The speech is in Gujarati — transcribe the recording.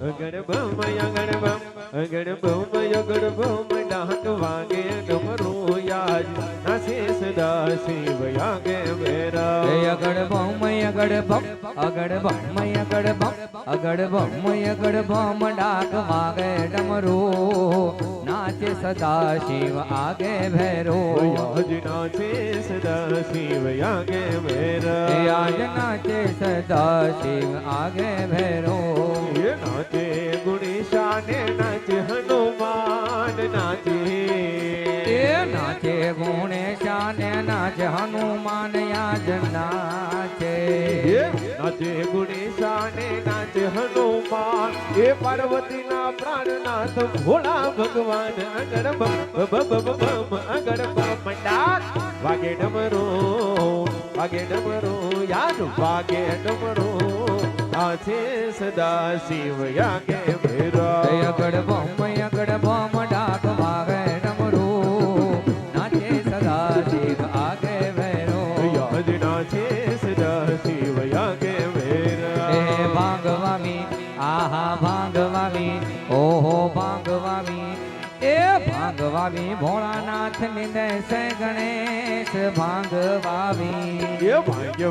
અગડ બમ અગડ બમ અગડ બમ ડાક વાગે ડમરું યાદ નાસે સદા શિવ યાગે મેરા અગડ બમ અગડ બમ અગડ બમ અગડ બમ અગડ બમ અગડ બમ ડાક વાગે ડમરું નાચે સદા શિવ આગે ભૈરો યાદ નાચે સદા શિવ યાગે મેરા યાદ નાચે સદા શિવ આગે ભૈરો નાચે ગુણેશાને નાચે હનુમાન નાચે નાચે ગુણેશાને નાચે હનુમાન યાદ નાચે નાચે ગુણેશાને નાચે હનુમાન એ પાર્વતીના પ્રાણનાથ ભોળા ભગવાન અગડ બમ અગડ બમ ડાક વાગે ડમરો યાદ વાગે ડમરો નાચે સદા શિવ યાગે મેરા અગડ બમ ડાક વાગે ડમરું નાચે સદા શિવ આગે ભૈરો યાદ નાચે સદા શિવ યાગે મેરા એ ભાંગવામી આહા ભાંગવામી ઓહો ભાંગવામી એ ભાંગવામી ભોળાનાથ નિંદે સે ગણેશ ભાંગવામી એ ભાગ્ય